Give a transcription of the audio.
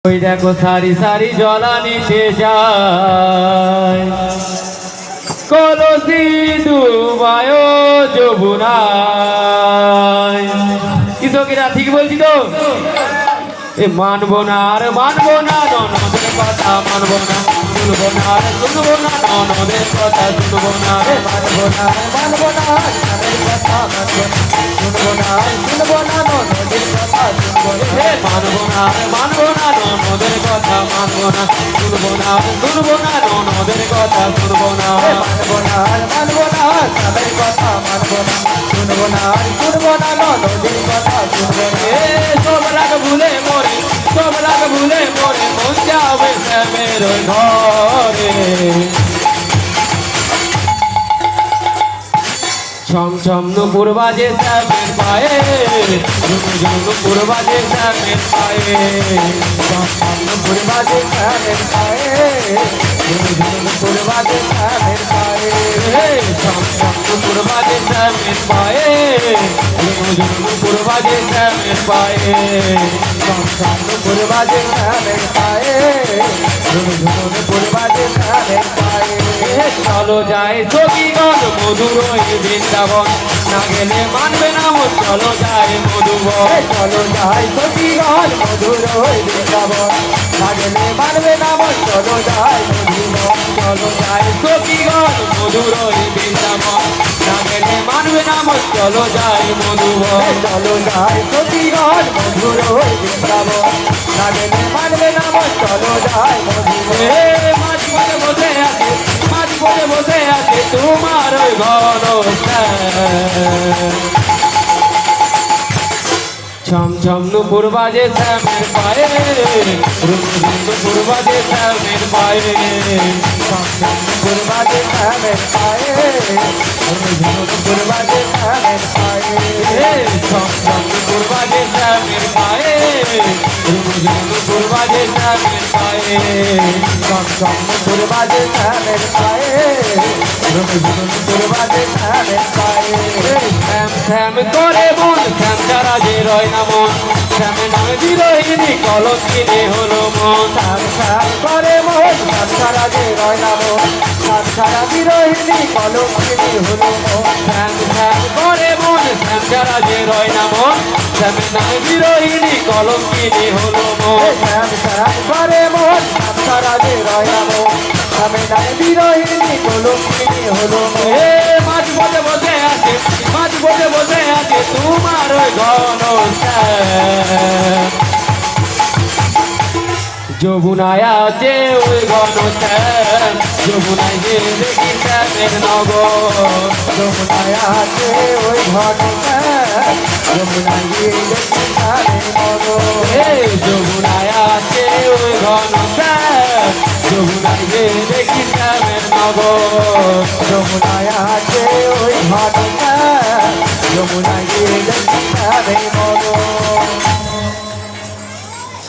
ওই দেখো সারি সারি জলা নিতে যায় কলসি ডুবায় যমুনায়। কৃষকেরা ঠিক বলছি তো? এ মানবো না আর মানবো না, ননদের কথা মানবো না, শুনবো না আর শুনবো না, ননদের কথা শুনবো না। মানবো না আর মানবো না, ননদের কথা মানবো না, শুনবো না আর শুনবো না, ননদের কথা শুনবো না। মানবো না আর মানবো না, ননদের কথা মানবো না, শুনবো না আর শুনবো না, ননদের কথা শুনবো না। মানবো না আর মানবো না, ননদের কথা মানবো না, শুনবো না আর শুনবো না, ননদের কথা শুনবো না। সব রাগ ভুলে মরে, সব রাগ ভুলে মরে, মন যাবে শ্যামের ঘরে। ছম ছম নুপুর বাজে শ্যামের পায়ে, ঝুম ঝুম নুপুর বাজে শ্যামের পায়ে, ছম ছম নুপুর বাজে শ্যামের পায়ে, ঝুম ঝুম নুপুর বাজে শ্যামের পায়ে, ছম ছম নুপুর বাজে শ্যামের পায়ে, ঝুম ঝুম নুপুর বাজে শ্যামের পায়ে, ছম ছম নুপুর বাজে শ্যামের পায়ে, ঝুম ঝুম নুপুর বাজে শ্যামের পায়ে। চলো যায় সখীগণ মধুর ওই বৃন্দাবন, না গেলে মানবে না মন, চলো যায় মধুবন। চলো যায় সখীগণ মধুর ওই বৃন্দাবন, না গেলে মানবে না মন, চলো যায় মধুবন। চলো যায় সখীগণ মধুর ওই বৃন্দাবন, না গেলে মানবে না মন, চলো যায় মধুবন। চলো যায় সখীগণ মধুর ওই বৃন্দাবন, না গেলে মানবে না মন, চলো যায় মধুবন। মাঝ পথে বসে আছে, মাঝ পথে বসে আছে তোমার ওই ঘনশ্যাম। ছম ছম নুপুর বাজে শ্যামের পায়ে, রুম রুম নুপুর বাজে শ্যামের পায়ে, ছম ছম নুপুর বাজে শ্যামের পায়ে, রুম রুম নুপুর বাজে শ্যামের পায়ে, ছম ছম নুপুর বাজে শ্যামের পায়ে, রুম রুম নুপুর বাজে শ্যামের পায়ে, ছম ছম নুপুর বাজে শ্যামের পায়ে, রুম রুম নুপুর বাজে শ্যামের পায়ে। শ্যাম শ্যাম করে মন, শ্যাম ছাড়া যে রয় না মন, শ্যামে নামে বিরোহিনী কলঙ্কিনী হলো মন। শ্যাম শ্যাম করে মন, শ্যাম ছাড়া যে রয় না মন, শ্যাম ছাড়া বিরোহিনী কলঙ্কিনী হলো মন। শ্যাম শ্যাম করে মন, শ্যাম ছাড়া যে রয় না মন, শ্যামে নামে বিরোহিনী কলঙ্কিনী হলো মন। শ্যাম শ্যাম করে মন, শ্যাম ছাড়া যে রয় না মন, শ্যামে নামে বিরোহিনী কলঙ্কিনী হলো মন। মাঝ পথে বসে আছে, মাঝ পথে বসে আছে তোমার ওই ঘনশ্যাম। যমুনায় আছে ওই ঘনশ্যাম, যমুনায় যে দেখি শ্যামের নগর। যমুনায় আছে ওই ঘনশ্যাম, যমুনায় যে দেখি শ্যামের নগর। যমুনায় আছে ওই ঘনশ্যাম, যমুনায় যে দেখি শ্যামের নগর। যমুনায় আছে ওই ঘনশ্যাম, যমুনায় যে দেখি শ্যামের